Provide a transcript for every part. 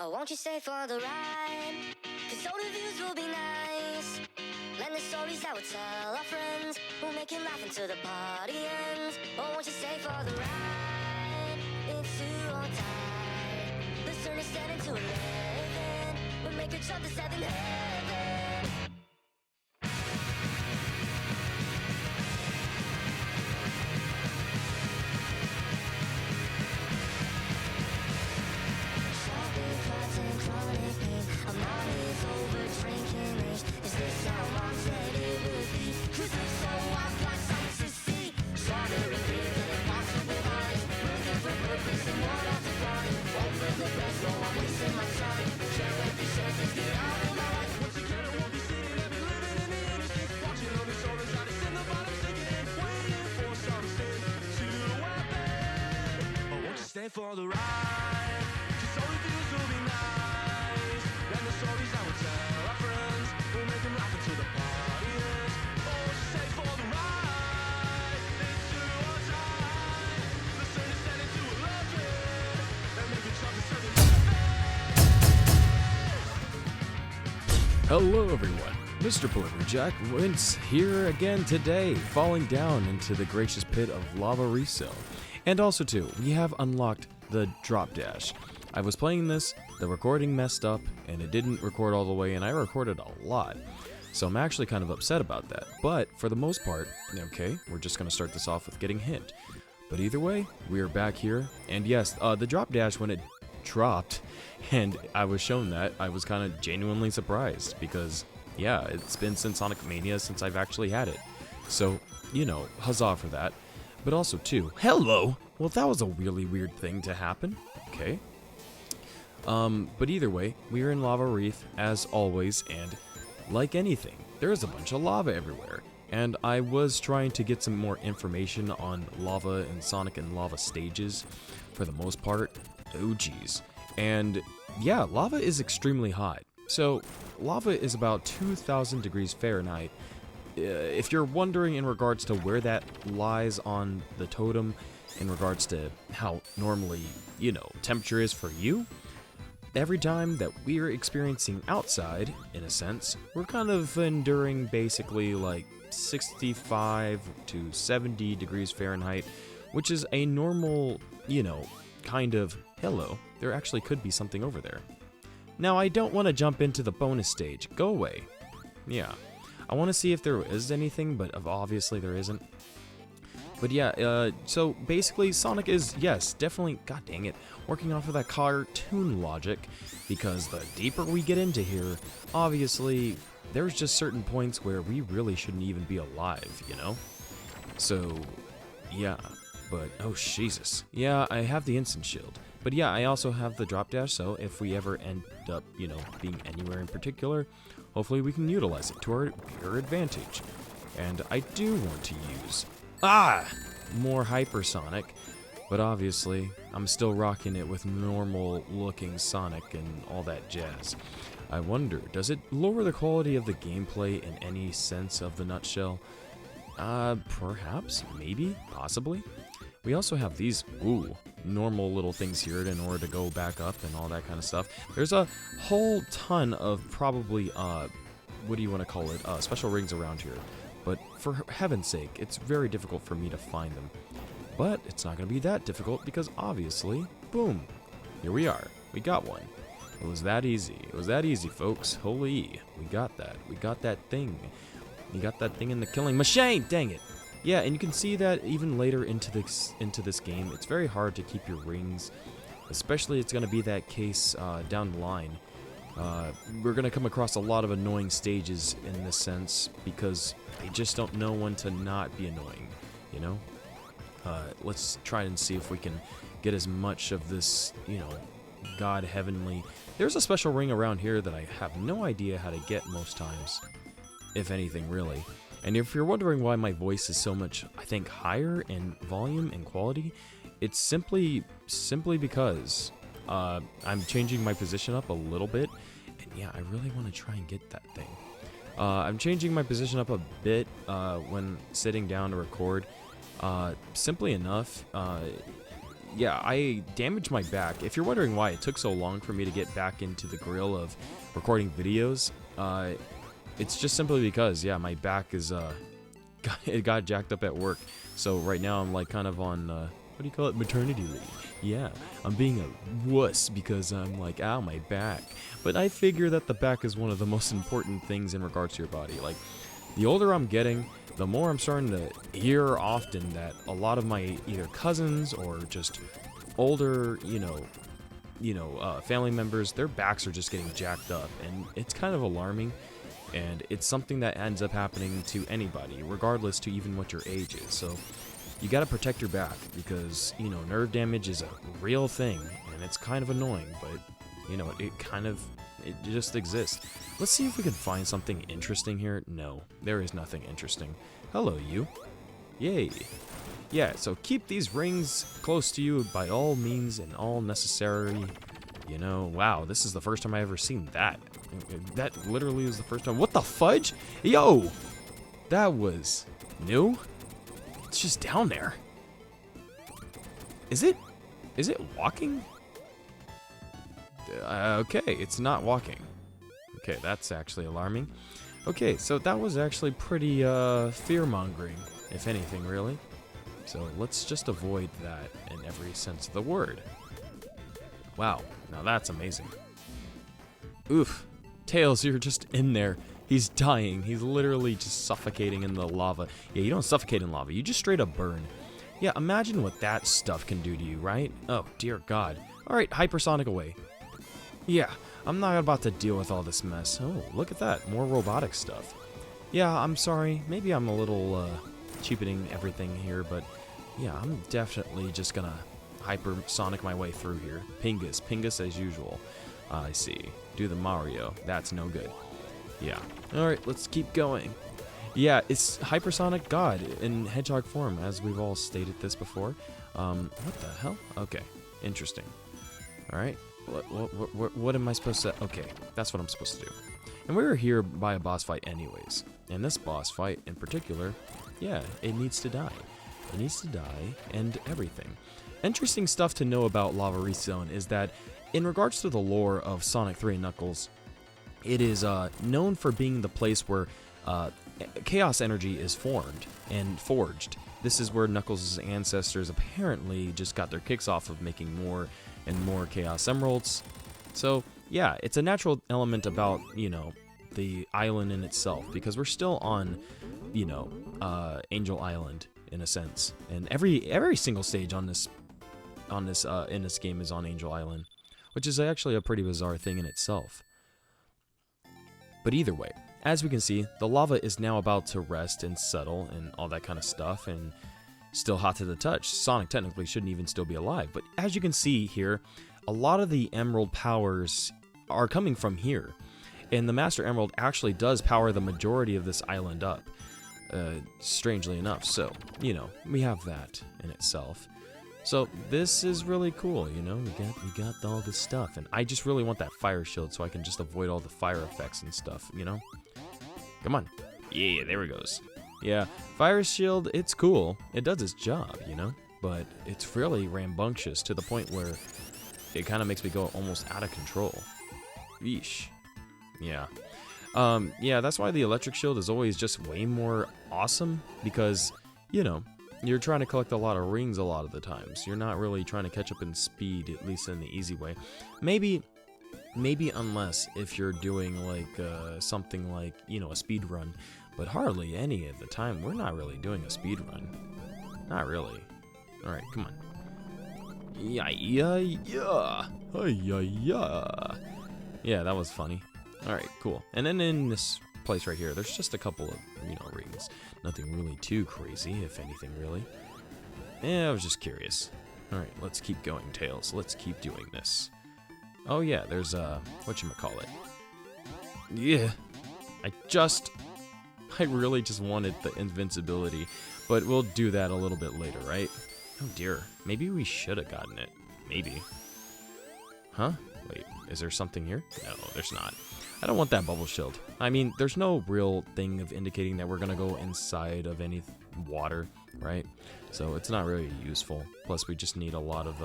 Oh, won't you stay for the ride? Cause all the views will be nice. And the stories that we'll tell our friends will make you laugh until the party ends. Oh, won't you stay for the ride? It's too on time. The sun is setting to 11. We'll make you jump to 7 heaven. I'm not his over drinking age. Is this how mom said it would be? Cause if so, I've got something to see. Strawberry beers and impossible highs. Looking for purpose and what else to find. Hope for the best, no, I'm wasting my time. Can't let these chances get out of my life. Once again, I won't be sitting and be living in the industry. Watching on the shoulders, I just in the bottom, sinking in. Waiting for something to happen. Oh, won't you stay for the ride? Cause all the views will be nice. And the stories I will tell our friends will make them laugh until the party ends. Oh, stay for the ride. It's too on time. The sun is setting to 11. And make it jump to 7. Hello everyone, MrPBJ Wince here again today, falling down into the gracious pit of lava resale. And also too, we have unlocked the drop dash. I was playing this, the recording messed up, and it didn't record all the way, and I recorded a lot. So I'm actually kind of upset about that. But for the most part, okay, we're just going to start this off with getting hit. But either way, we are back here. And yes, the drop dash, when it dropped, and I was shown that, I was kind of genuinely surprised. Because, yeah, it's been since Sonic Mania since I've actually had it. So, you know, huzzah for that. But also, too, hello! Well, that was a really weird thing to happen. Okay. But either way, we are in Lava Wreath, as always, and like anything, there is a bunch of lava everywhere. And I was trying to get some more information on lava and Sonic and lava stages, for the most part. Oh geez. And yeah, lava is extremely hot. So, lava is about 2,000 degrees Fahrenheit. If you're wondering in regards to where that lies on the totem, in regards to how normally, you know, temperature is for you, every time that we're experiencing outside, in a sense, we're kind of enduring basically like 65 to 70 degrees Fahrenheit, which is a normal, you know, kind of, hello, there actually could be something over there. Now, I don't want to jump into the bonus stage. Go away. Yeah. I want to see if there is anything, but obviously there isn't. But yeah, so basically Sonic is, yes, definitely, god dang it, working off of that cartoon logic, because the deeper we get into here, obviously, there's just certain points where we really shouldn't even be alive, you know? So, yeah, but, oh Jesus. Yeah, I have the instant shield. But yeah, I also have the drop dash, so if we ever end up, you know, being anywhere in particular, hopefully we can utilize it to our pure advantage. And I do want to use more hypersonic, but obviously I'm still rocking it with normal looking Sonic and all that jazz. I wonder, does it lower the quality of the gameplay in any sense of the nutshell? Perhaps, maybe, possibly. We also have these, normal little things here in order to go back up and all that kind of stuff. There's a whole ton of probably, what do you want to call it, special rings around here. But for heaven's sake, it's very difficult for me to find them. But it's not going to be that difficult because obviously, boom, here we are. We got one. It was that easy. It was that easy, folks. Holy, we got that. We got that thing. We got that thing in the killing machine. Dang it. Yeah, and you can see that even later into this game, it's very hard to keep your rings. Especially it's going to be that case down the line. We're going to come across a lot of annoying stages in this sense because they just don't know when to not be annoying, you know? Let's try and see if we can get as much of this, you know, God heavenly. There's a special ring around here that I have no idea how to get most times, if anything really. And if you're wondering why my voice is so much, I think, higher in volume and quality, it's simply because I'm changing my position up a little bit, and yeah, I really want to try and get that thing. I'm changing my position up a bit when sitting down to record. Simply enough, yeah, I damaged my back. If you're wondering why it took so long for me to get back into the grill of recording videos, it's just simply because, yeah, my back is, it got jacked up at work. So right now I'm like kind of on, what do you call it, maternity leave. Yeah, I'm being a wuss because I'm like, ow, my back. But I figure that the back is one of the most important things in regards to your body. Like, the older I'm getting, the more I'm starting to hear often that a lot of my either cousins or just older, family members, their backs are just getting jacked up. And it's kind of alarming. And it's something that ends up happening to anybody, regardless to even what your age is. So you got to protect your back because, nerve damage is a real thing. And it's kind of annoying, but, it just exists. Let's see if we can find something interesting here. No, there is nothing interesting. Hello, you. Yay. Yeah, so keep these rings close to you by all means and all necessary. Wow, this is the first time I ever seen that. That literally is the first time. What the fudge? Yo! That was new? It's just down there. Is it walking? Okay, it's not walking. Okay, that's actually alarming. Okay, so that was actually pretty fear-mongering, if anything, really. So let's just avoid that in every sense of the word. Wow, now that's amazing. Oof. Tails, you're just in there. He's dying. He's literally just suffocating in the lava. Yeah, you don't suffocate in lava. You just straight up burn. Yeah, imagine what that stuff can do to you, right? Oh, dear God. All right, hypersonic away. Yeah, I'm not about to deal with all this mess. Oh, look at that. More robotic stuff. Yeah, I'm sorry. Maybe I'm a little cheapening everything here, but yeah, I'm definitely just gonna hypersonic my way through here. Pingus as usual. I see. Do the Mario. That's no good. Yeah. Alright, let's keep going. Yeah, it's hypersonic god in hedgehog form, as we've all stated this before. What the hell? Okay, interesting. Alright, what am I supposed to... Okay, that's what I'm supposed to do. And we were here by a boss fight anyways. And this boss fight in particular, yeah, it needs to die. It needs to die and everything. Interesting stuff to know about Lava Rezone is that in regards to the lore of Sonic 3 and Knuckles, it is known for being the place where chaos energy is formed and forged. This is where Knuckles' ancestors apparently just got their kicks off of making more and more Chaos Emeralds. So, yeah, it's a natural element about, the island in itself, because we're still on, Angel Island, in a sense. And every single stage in this game is on Angel Island, which is actually a pretty bizarre thing in itself. But either way, as we can see, the lava is now about to rest and settle and all that kind of stuff, and still hot to the touch. Sonic technically shouldn't even still be alive, but as you can see here, a lot of the emerald powers are coming from here, and the Master Emerald actually does power the majority of this island up, strangely enough. So, we have that in itself. So this is really cool, we got all this stuff, and I just really want that fire shield so I can just avoid all the fire effects and stuff, Come on. Yeah, there it goes. Yeah, fire shield, it's cool. It does its job, but it's really rambunctious to the point where it kind of makes me go almost out of control. Yeesh. Yeah. Yeah, that's why the electric shield is always just way more awesome, because, you're trying to collect a lot of rings a lot of the times. You're not really trying to catch up in speed, at least in the easy way. Maybe unless if you're doing like something like, a speed run, but hardly any of the time. We're not really doing a speed run. Not really. All right, come on. Yeah. Yeah, that was funny. All right, cool. And then in this place right here, there's just a couple of, rings. Nothing really too crazy, if anything, really. Yeah, I was just curious. All right, let's keep going, Tails. Let's keep doing this. Oh yeah, there's whatchamacallit. Yeah, I really just wanted the invincibility, but we'll do that a little bit later, right? Oh dear, maybe we should have gotten it. Maybe. Huh? Wait, is there something here? No, there's not. I don't want that bubble shield. I mean, there's no real thing of indicating that we're gonna go inside of any water, right? So it's not really useful. Plus, we just need a lot of,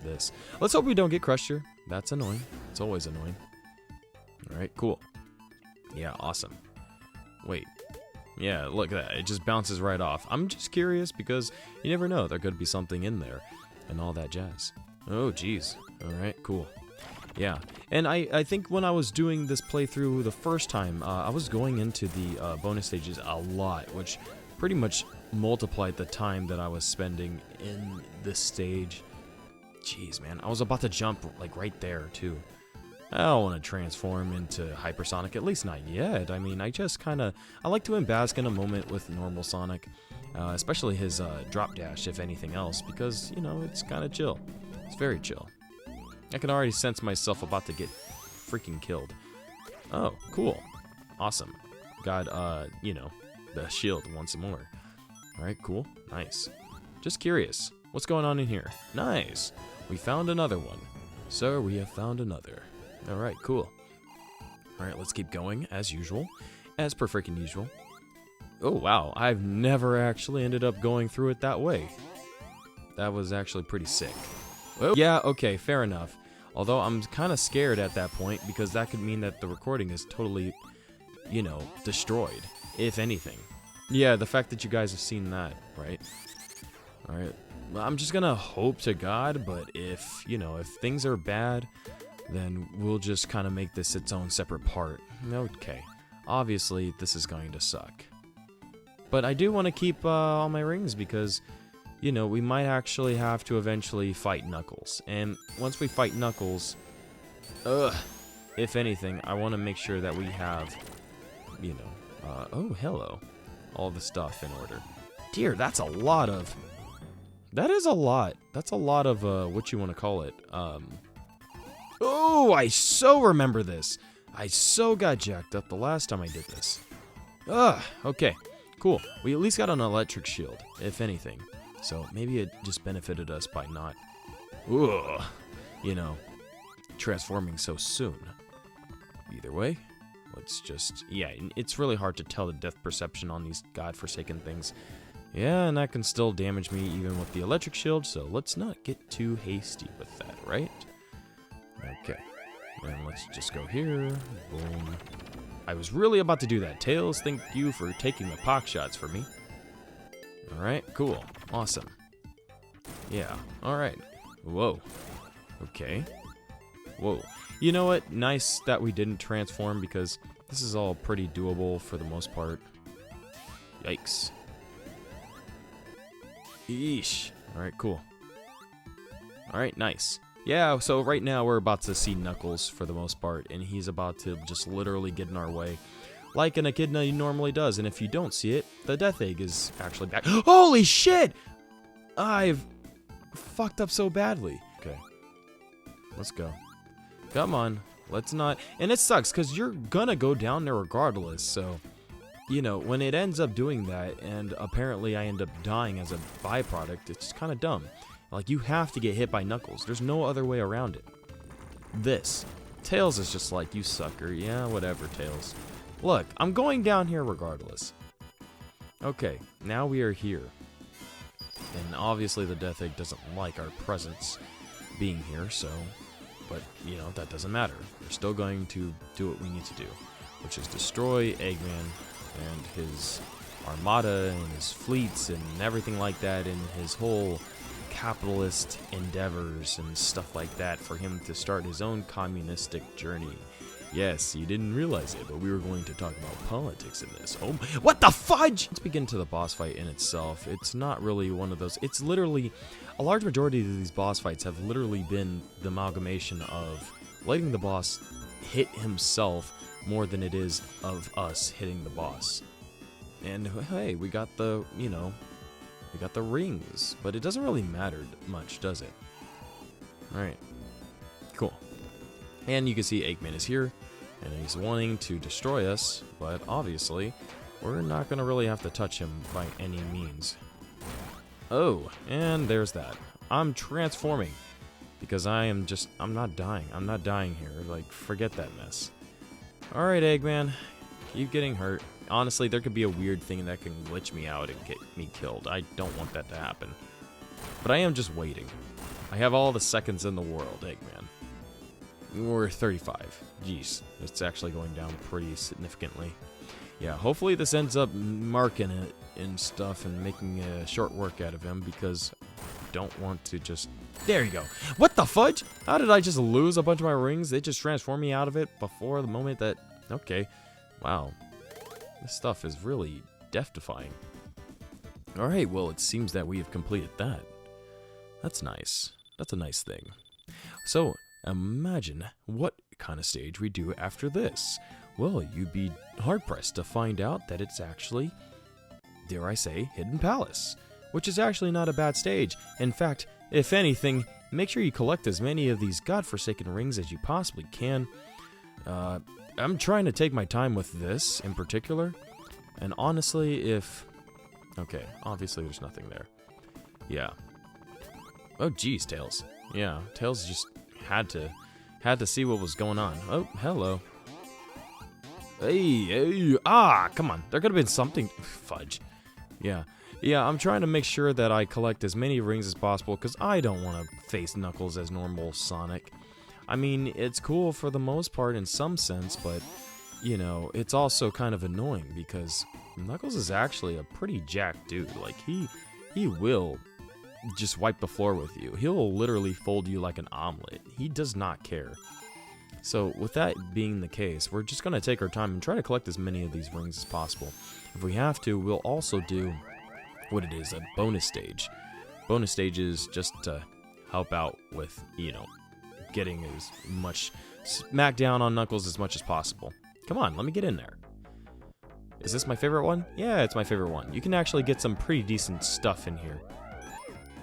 this. Let's hope we don't get crushed here. That's annoying. It's always annoying. Alright, cool. Yeah, awesome. Wait. Yeah, look at that. It just bounces right off. I'm just curious because you never know. There could be something in there and all that jazz. Oh, geez. Alright, cool. Yeah, and I think when I was doing this playthrough the first time, I was going into the bonus stages a lot, which pretty much multiplied the time that I was spending in this stage. Jeez, man, I was about to jump, like, right there, too. I don't want to transform into Hypersonic, at least not yet. I mean, I just kind of, I like to bask in a moment with normal Sonic, especially his drop dash, if anything else, because, you know, it's kind of chill. It's very chill. I can already sense myself about to get freaking killed. Oh, cool. Awesome. Got, the shield once more. Alright, cool. Nice. Just curious. What's going on in here? Nice. We found another one. Sir, we have found another. Alright, cool. Alright, let's keep going, as usual. As per freaking usual. Oh, wow. I've never actually ended up going through it that way. That was actually pretty sick. Well, yeah, okay, fair enough. Although I'm kind of scared at that point because that could mean that the recording is totally, destroyed, if anything. Yeah, the fact that you guys have seen that, right? Alright, well, I'm just gonna hope to God, but if things are bad, then we'll just kind of make this its own separate part. Okay, obviously this is going to suck. But I do want to keep all my rings because... we might actually have to eventually fight Knuckles. And once we fight Knuckles, if anything, I want to make sure that we have, oh, hello, all the stuff in order. Dear, that's a lot of, that is a lot. That's a lot of, what you want to call it. Oh, I so remember this. I so got jacked up the last time I did this. Okay, cool. We at least got an electric shield, if anything. So maybe it just benefited us by not, transforming so soon. Either way, let's just, it's really hard to tell the depth perception on these godforsaken things. Yeah, and that can still damage me even with the electric shield, so let's not get too hasty with that, right? Okay, then let's just go here, boom. I was really about to do that. Tails, thank you for taking the pock shots for me. Alright, cool. Awesome. Yeah, alright. Whoa. Okay. Whoa. You know what? Nice that we didn't transform because this is all pretty doable for the most part. Yikes. Yeesh. Alright, cool. Alright, nice. Yeah, so right now we're about to see Knuckles for the most part, and he's about to just literally get in our way. Like an echidna normally does, and if you don't see it, the death egg is actually back. Holy shit! I've fucked up so badly. Okay. Let's go. Come on. Let's not... And it sucks, because you're gonna go down there regardless, so... when it ends up doing that, and apparently I end up dying as a byproduct, it's kind of dumb. Like, you have to get hit by Knuckles. There's no other way around it. This. Tails is just like, you sucker. Yeah, whatever, Tails. Look, I'm going down here regardless. Okay, now we are here. And obviously the Death Egg doesn't like our presence being here, so... But, that doesn't matter. We're still going to do what we need to do. Which is destroy Eggman and his armada and his fleets and everything like that and his whole capitalist endeavors and stuff like that for him to start his own communistic journey. Yes, you didn't realize it, but we were going to talk about politics in this. Oh, what the fudge? Let's begin to the boss fight in itself. It's not really one of those. It's literally, a large majority of these boss fights have literally been the amalgamation of letting the boss hit himself more than it is of us hitting the boss. And hey, we got the, we got the rings, but it doesn't really matter much, does it? Alright, cool. And you can see Eggman is here, and he's wanting to destroy us, but obviously, we're not going to really have to touch him by any means. Oh, and there's that. I'm transforming, because I'm not dying. I'm not dying here. Like, forget that mess. Alright, Eggman. You getting hurt. Honestly, there could be a weird thing that can glitch me out and get me killed. I don't want that to happen. But I am just waiting. I have all the seconds in the world, Eggman. We're 35. Jeez, it's actually going down pretty significantly. Yeah, hopefully this ends up marking it and stuff and making a short work out of him, because I don't want to just... There you go. What the fudge? How did I just lose a bunch of my rings? They just transformed me out of it before the moment that... Okay. Wow. This stuff is really death-defying. Alright, well, it seems that we have completed that. That's nice. That's a nice thing. So, imagine what kind of stage we do after this. Well, you'd be hard-pressed to find out that it's actually, dare I say, Hidden Palace, which is actually not a bad stage. In fact, if anything, make sure you collect as many of these godforsaken rings as you possibly can. I'm trying to take my time with this in particular, and honestly, if... Okay, obviously there's nothing there. Yeah. Oh, geez, Tails. Yeah, Tails just had to see what was going on. Oh, hello. Hey, come on. There could have been something. Fudge. Yeah, I'm trying to make sure that I collect as many rings as possible, because I don't want to face Knuckles as normal Sonic. I mean, it's cool for the most part in some sense, but, you know, it's also kind of annoying, because Knuckles is actually a pretty jacked dude. Like, he will just wipe the floor with you. He'll literally fold you like an omelet. He does not care. So with that being the case, we're just going to take our time and try to collect as many of these rings as possible. If we have to, we'll also do what it is, a bonus stage. Bonus stage is just to help out with, you know, getting as much smack down on Knuckles as much as possible. Come on, let me get in there. Is this my favorite one? Yeah, it's my favorite one. You can actually get some pretty decent stuff in here.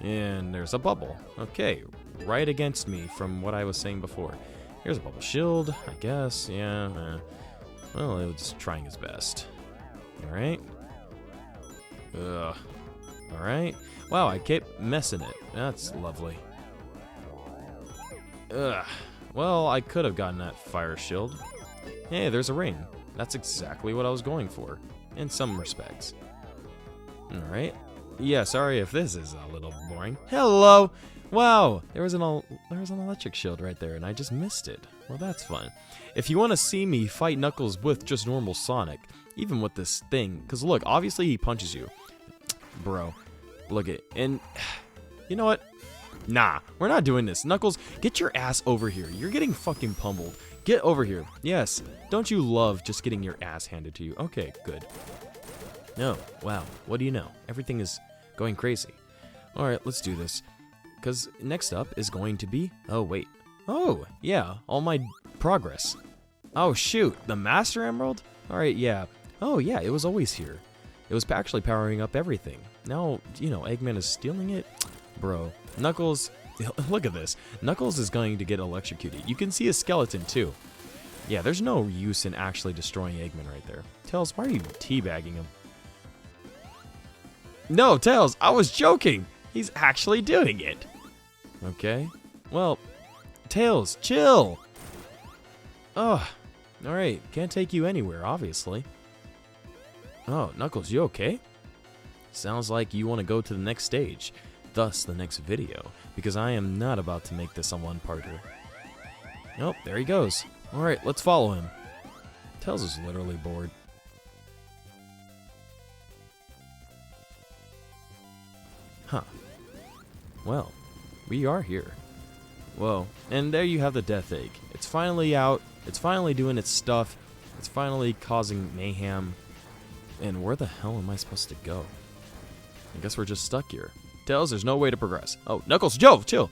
And there's a bubble. Okay, right against me from what I was saying before. Here's a bubble shield, I guess. Yeah, well, it was trying his best. Alright. Alright. Wow, I kept messing it. That's lovely. Well, I could have gotten that fire shield. Hey, there's a ring. That's exactly what I was going for, in some respects. Alright. Yeah, sorry if this is a little boring. Hello! Wow, there was an electric shield right there, and I just missed it. Well, that's fun. If you want to see me fight Knuckles with just normal Sonic, even with this thing, because look, obviously he punches you. Bro, look at, and you know what? Nah, we're not doing this. Knuckles, get your ass over here. You're getting fucking pummeled. Get over here. Yes, don't you love just getting your ass handed to you? Okay, good. No, wow, what do you know? Everything is going crazy. Alright, let's do this. Because next up is going to be... Oh, wait. Oh, yeah, all my progress. Oh, shoot, the Master Emerald? Alright, yeah. Oh, yeah, it was always here. It was actually powering up everything. Now, you know, Eggman is stealing it? Bro, Knuckles... Look at this. Knuckles is going to get electrocuted. You can see his skeleton, too. Yeah, there's no use in actually destroying Eggman right there. Tails, why are you teabagging him? No, Tails, I was joking. He's actually doing it. Okay. Well, Tails, chill. Ugh. Alright, can't take you anywhere, obviously. Oh, Knuckles, you okay? Sounds like you want to go to the next stage, thus the next video, because I am not about to make this a one-parter. Nope, there he goes. Alright, let's follow him. Tails is literally bored. Huh. Well, we are here. Whoa, and there you have the Death Egg. It's finally out, it's finally doing its stuff, it's finally causing mayhem. And where the hell am I supposed to go? I guess we're just stuck here. Tails, there's no way to progress. Oh, Knuckles, Joe, chill!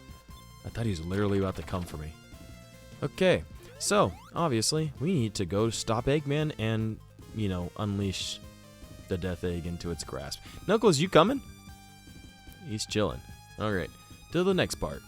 I thought he was literally about to come for me. Okay, so, obviously, we need to go stop Eggman and, you know, unleash the Death Egg into its grasp. Knuckles, you coming? He's chilling. Alright, to the next part.